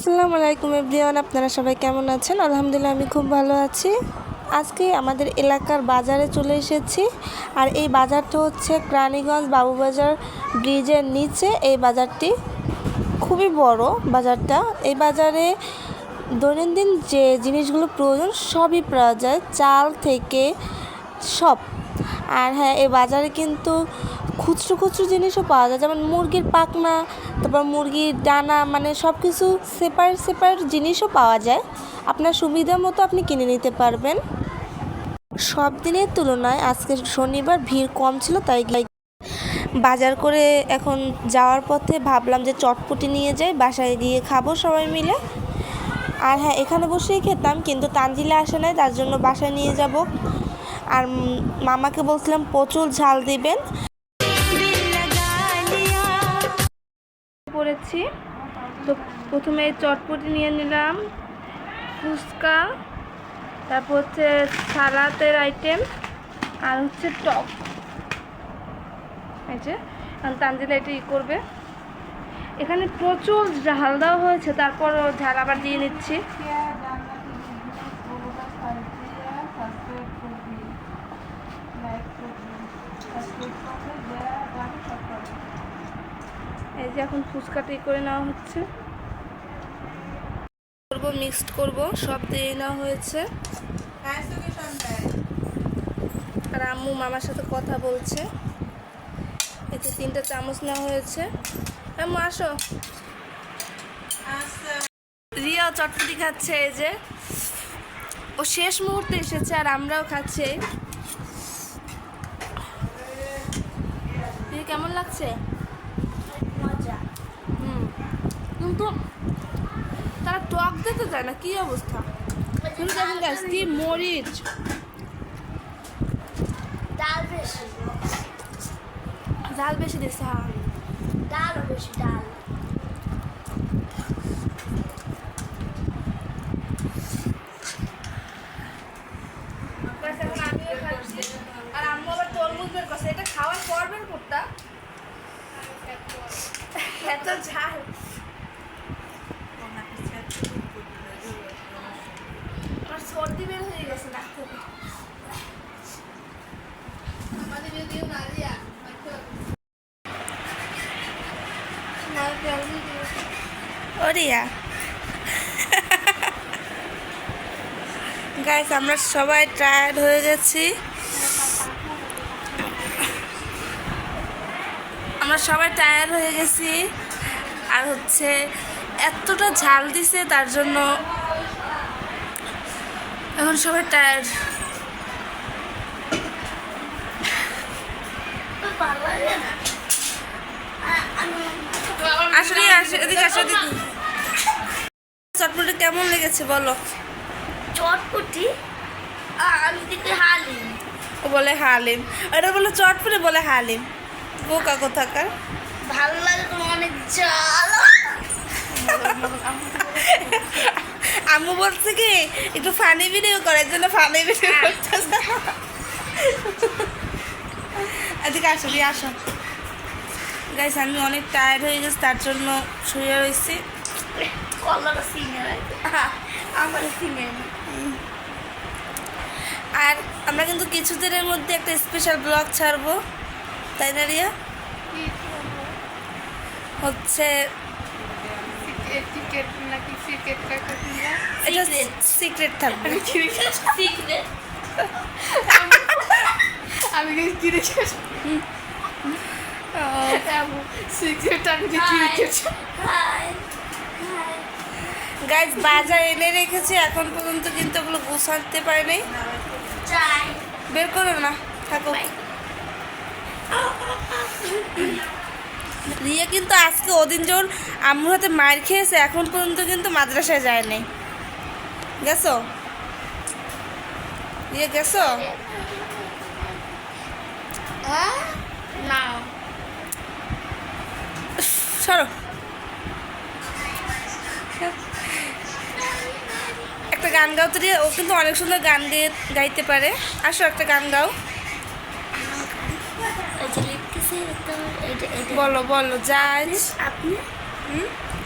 আসসালামু আলাইকুম এভরিওয়ান, আপনারা সবাই কেমন আছেন? আলহামদুলিল্লাহ আমি খুব ভালো আছি। আজকে আমাদের এলাকার বাজারে চলে এসেছি। আর এই বাজারটা হচ্ছে রানীগঞ্জ বাবুবাজার ব্রিজের নিচে। এই বাজারটি খুবই বড় বাজারটা। এই বাজারে দৈনন্দিন যে জিনিসগুলো প্রয়োজন সবই পাওয়া যায়, চাল থেকে সব। আর হ্যাঁ, এই বাজারে কিন্তু খুচরো খুচরো জিনিসও পাওয়া যায়, যেমন মুরগির পাখনা, তারপর মুরগির ডানা, মানে সব কিছু সেপারেট সেপারেট জিনিসও পাওয়া যায়। আপনার সুবিধা মতো আপনি কিনে নিতে পারবেন। সব দিনের তুলনায় আজকে শনিবার ভিড় কম ছিল, তাই বাজার করে এখন যাওয়ার পথে ভাবলাম যে চটপটি নিয়ে যাই, বাসায় গিয়ে খাবো সবাই মিলে। আর হ্যাঁ, এখানে বসেই খেতাম, কিন্তু তানজিলা আসে নাই, তার জন্য বাসায় নিয়ে যাব। আর মামাকে বলছিলাম প্রচুর ঝাল দিবেন। পড়েছি তো প্রথমে চটপটি নিয়ে নিলাম, ফুচকা, তারপর হচ্ছে সালাতের আইটেম, আর হচ্ছে টক। এই যে তানজিলা এটা করবে। এখানে প্রচুর ঝাল দেওয়া হয়েছে, তারপর ঝাল আবার দিয়ে নিচ্ছি। এই যে এখন ফুচকাটা করে নেওয়া হচ্ছে, মিক্সড করব, সব দিয়ে নেওয়া হয়েছে। আর আম্মু মামার সাথে কথা বলছে। এই যে 3টা চামচ নেওয়া হয়েছে। আম্মু আসো। রিয়া চটপটি খাচ্ছে, এই যে ও শেষ মুহূর্তে এসেছে আর আমরাও খাচ্ছি। কেমন লাগছে? মজা। কিন্তু তারা টক দিতে চায় না, কি অবস্থা? কি মরিচ, ডাল বেশি, ঝাল বেশি দিচ্ছে। হ্যাঁ, ডালও বেশি, ডাল। আমিও খাচ্ছি। আর আম্মু আবার তরমুজ বের করছে, এটা খাওয়ার পর বের করতা। এত ঝাল। আমার সর্দি বের হয়ে গেছে নাক থেকে। ওরিয়া গাইস, আমরা সবাই টায়ার্ড হয়ে গেছি। আর হচ্ছে এতটা ঝাল দিছে, তার জন্য এখন সবাই টায়ার্ড। আসলে এদিকে আসো দিদি। চটপটি কেমন লেগেছে বলো? চটপটি আমি দেখি হালিম। ও বলে হালিম, এটা বলে চটপটি, বলে হালিম। বোকা কোথাকার। ভালো লাগে তো অনেক ঝাল। আম্মু বলছে কি একটু ফানি ভিডিও করার জন্য ফানি ভিডিও করতেছে। এদিকে আসো, দিয়ে আসো। গাইস, আমি অনেক টায়ার্ড হয়ে গেছি, তার জন্য শুয়ে রয়েছি। কলাটা সিনে আমার সিনে। আর আমরা কিন্তু কিছুদিনের মধ্যে একটা স্পেশাল ব্লগ ছাড়বো, তাই না রিয়া? হচ্ছে এটা সিক্রেট থাকবে। আমি গাইস, বাজার এনে রেখেছি, এখন পর্যন্ত কিন্তু ওগুলো গুছাতে পারি নাই। বের করো না, থাকো। রিয়া কিন্তু আজকে ওদিন যখন আম্মুর হাতে মার খেয়েছে, এখন পর্যন্ত কিন্তু মাদ্রাসায় যায় নাই। গেছো রিয়া, গেছো? না, সরো। একটা গান গাও তো রিয়া, ও কিন্তু অনেক সুন্দর গান গাইতে পারে। আসো, একটা গান গাও। বলো বলো, জাজ। আপনি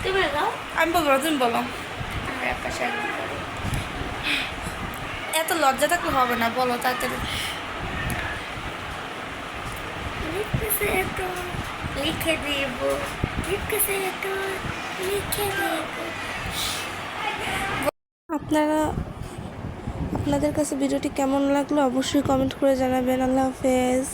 তুমি দাও। আমি বলবো না, তুমি বলো। আমার একটা শাড়ি করো। এত লজ্জা থাকলে হবে না, বলো তাড়াতাড়ি। লিখতেছে তো লিখে দেব, লিখতেছে তো লিখে দেব। আপনাদের কাছে ভিডিওটি কেমন লাগলো অবশ্যই কমেন্ট করে জানাবেন। আল্লাহ হাফেজ।